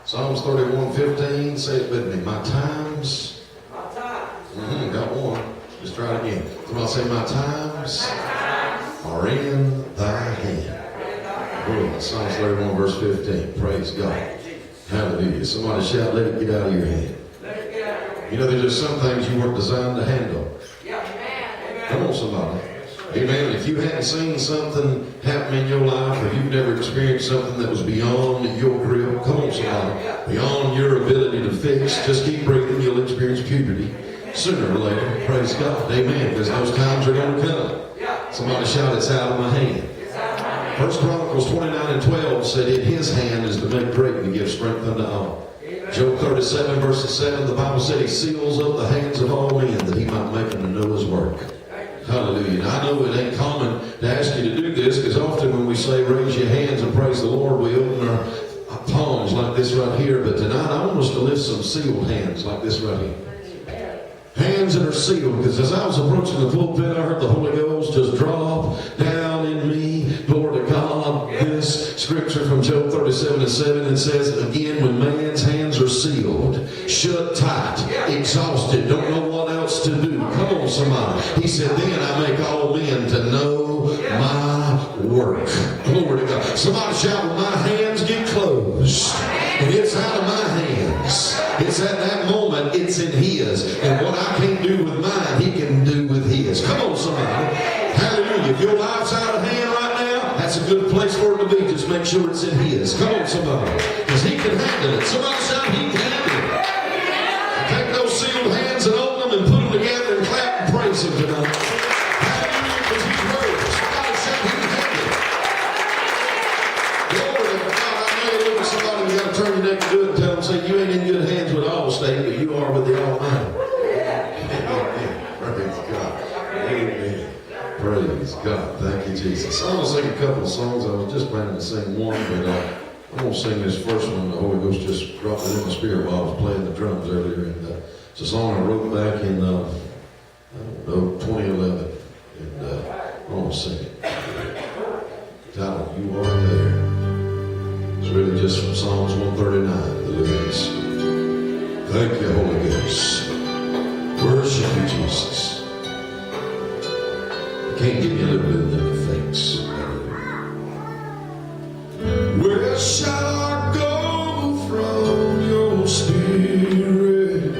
Psalms 31:15, say it with me. My times. Got one. Just try it again. Somebody say, my times are in thy hand. Oh, Psalms 31 verse 15. Praise God. Hallelujah. Somebody shout, let it get out of your hand. You know, there's just some things you weren't designed to handle. Come on, somebody. Amen. If you hadn't seen something happen in your life, or you've never experienced something that was beyond your grip, come on, somebody, beyond your ability to fix, just keep breathing, you'll experience puberty sooner or later. Praise God. Amen. Because those times are going to come. Somebody shout, it's out of my hand. 1 Chronicles 29:12 said, in his hand is to make great and to give strength unto all. Job 37 verses 7, the Bible said he seals up the hands of all men that he might make them to know his work. Hallelujah. Now, I know it ain't common to ask you to do this, because often when we say raise your hands and praise the Lord, we open our palms like this right here. But tonight I want us to lift some sealed hands like this right here. Hands that are sealed, because as I was approaching the pulpit, I heard the Holy Ghost just drop down in me. Glory to God. This scripture from Job 37:7, it says, again, when man's hands are sealed, shut tight, exhausted, don't know what else to do. Come on, somebody. He said, then I make all men to know my work. Glory to God. Somebody shout, well, my hands get closed. And it's out of my hands. It's at that moment, it's in his. And what I can't do with mine, he can do with his. Come on, somebody. Hallelujah. If your life's out of hand right now, that's a good place for it to be. Just make sure it's in his. Come on, somebody. Because he can handle it. Somebody shout, he can handle it. Take those sealed hands and open them and put them together and clap and praise him tonight. Hallelujah, because he's worthy. Somebody shout, he can handle it. Glory to God. I know you look at somebody, you got to turn your neck and do it and tell them, say, you ain't in good hands with Allstate, but you are with the Almighty. Praise God. Amen. Praise God. Thank you, Jesus. I'm going to sing a couple of songs. I was just planning to sing one, but I'm going to sing this first one. The Holy Ghost just dropped it in my spirit while I was playing the drums earlier. And it's a song I wrote back in, 2011. And I'm going to sing it. Titled, You Are There. It's really just from Psalms 139, the lyrics. Thank you, Holy Ghost. Worship you, Jesus. Can't give you a little bit of them effects. Where shall I go from your spirit?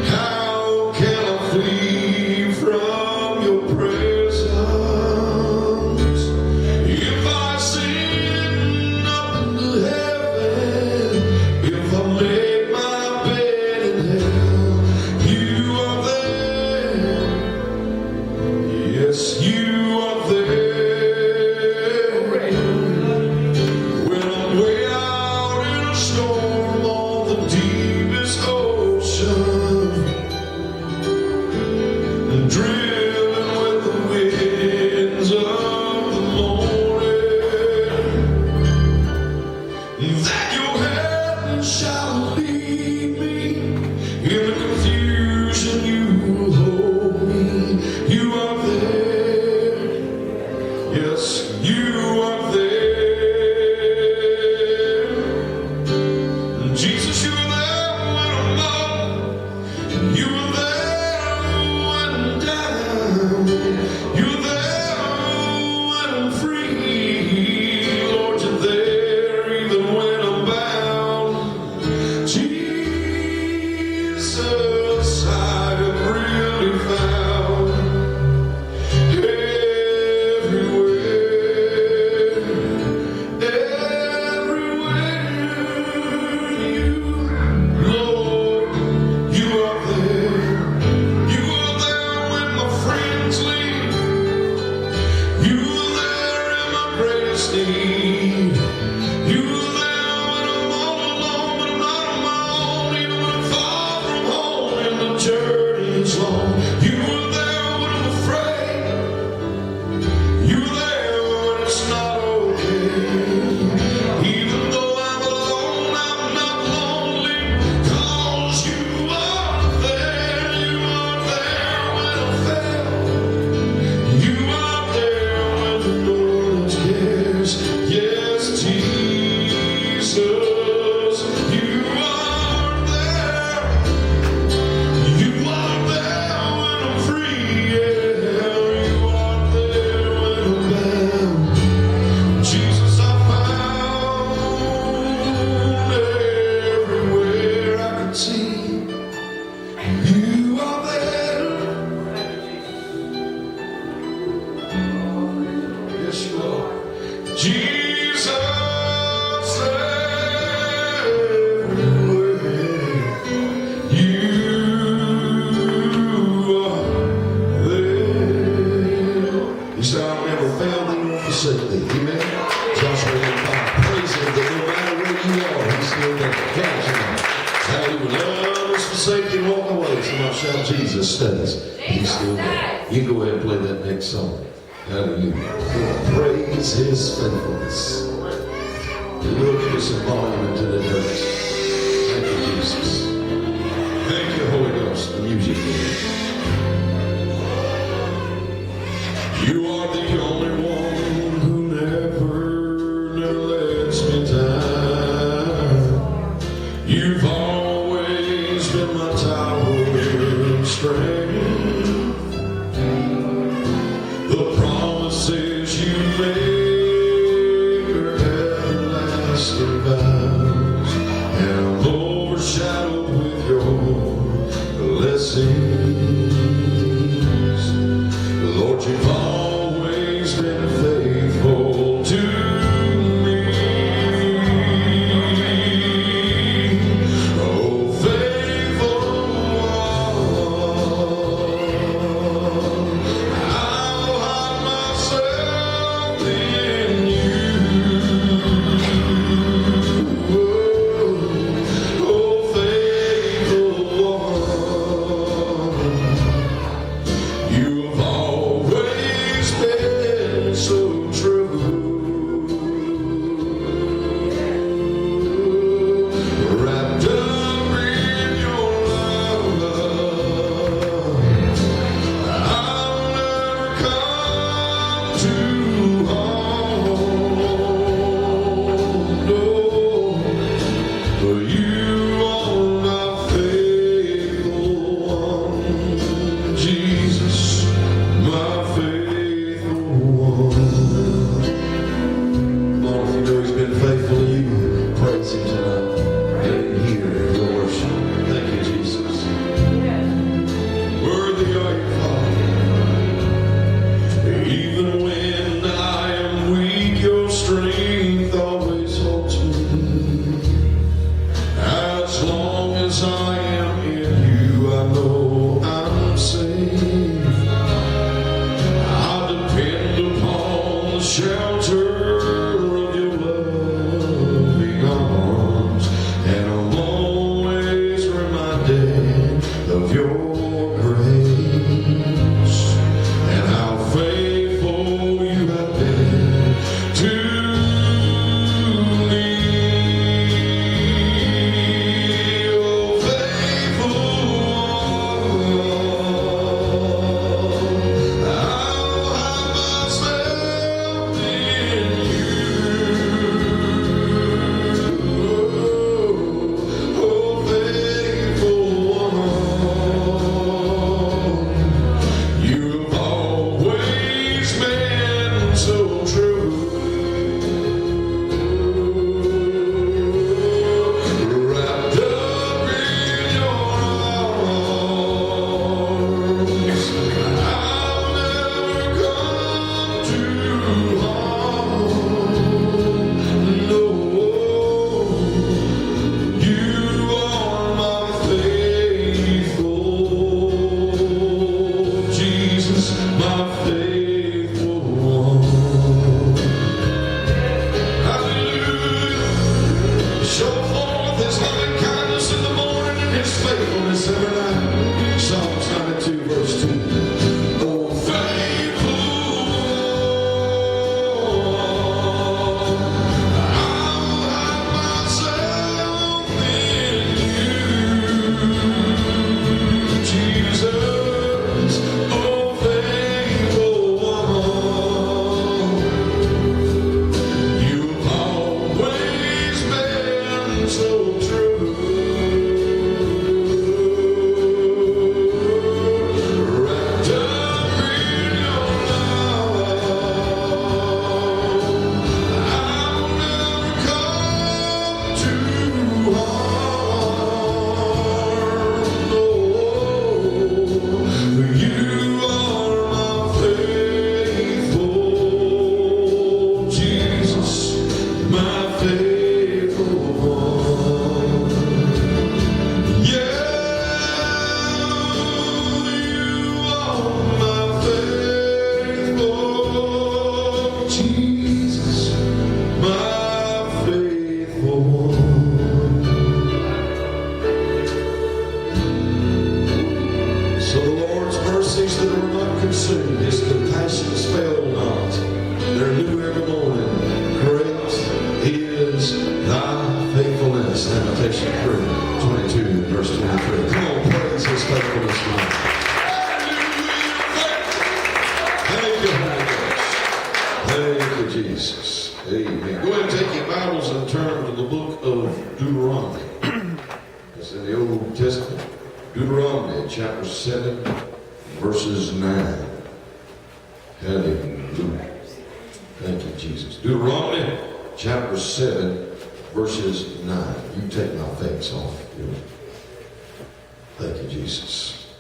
How can I flee from your presence? If I sin up into heaven, if I make my bed in hell, you are there. Yes, you are there. When I'm way out in a storm on the deepest ocean, driven with the winds of the morning, that your hand shall lead me in the confusion. You will hold me. You are there. Yes, you are there. Jesus, you are there when I'm up. You are there when I'm down. You're there when I'm free. Lord, you're there even when I'm bound. Jesus, I have really found journey's long. You were there when I'm afraid. You were there when it's not okay. Even though I'm alone, I'm not lonely. 'Cause you are there. You are there when I fail. You are there when no one else cares. Yes, Jesus. magnify, praise him, that no matter where you are, he's still there. Hallelujah. Love us forsake and walk away. Somebody shout, Jesus stays. He's still there. You go ahead and play that next song. Hallelujah. Praise his faithfulness. We'll give us some volume into the verse. Thank you, Jesus. Thank you, Holy Ghost. The music. You are the only one who never lets me down. You've always been my tower of strength. The promises you make are everlasting vows, and I'm overshadowed with your blessings. Genesis, Lamentation 22, verse 23. Come on, praise his faithfulness tonight. Thank you, Holy Ghost. Thank you, Jesus. Amen. Go ahead and take your Bibles and turn to the book of Deuteronomy. It's in the Old Testament. Deuteronomy, chapter 7, verses 9. Hallelujah. Thank you, Jesus. Deuteronomy, chapter 7, verses 9. You take my face off. Thank you, Jesus.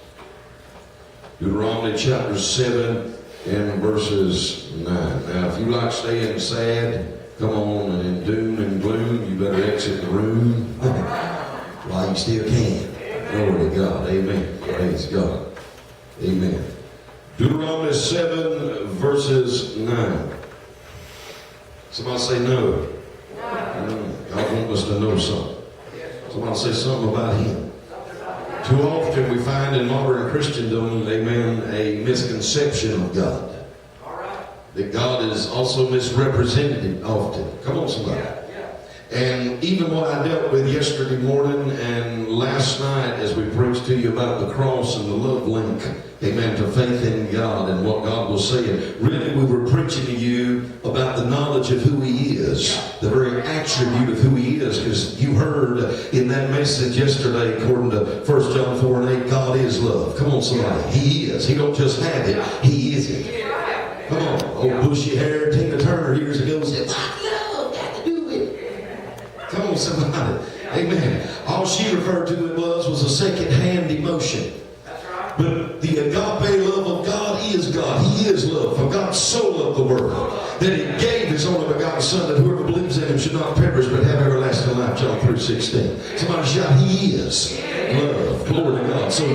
Deuteronomy, chapter 7, and verses 9. Now, if you like staying sad, come on, and in doom and gloom, you better exit the room while you still can. Glory to God. Amen. Praise God. Amen. Deuteronomy 7, verses 9. Somebody say no. God wants us to know something. Somebody say something about him. Too often we find in modern Christendom, amen, a misconception of God. That God is also misrepresented often. Come on, somebody. And even what I dealt with yesterday morning and last night as we preached to you about the cross and the love link, amen, to faith in God and what God was saying. Really, we were preaching to you about the knowledge of who he is, the very attribute of who he is, because you heard in that message yesterday, according to 1 John 4 and 8, God is love. Come on, somebody. He is. He don't just have it. He is it. Come on. Old bushy hair Tina Turner years ago said, love got to do with it. Come on, somebody. Amen. All she referred to it was a second-hand emotion. But the agape love of God is God. He is love. For God so loved the world that he gave his only begotten Son, that whoever believes in him should not perish but have everlasting life. John 3:16. Somebody shout, he is love. Glory to God. So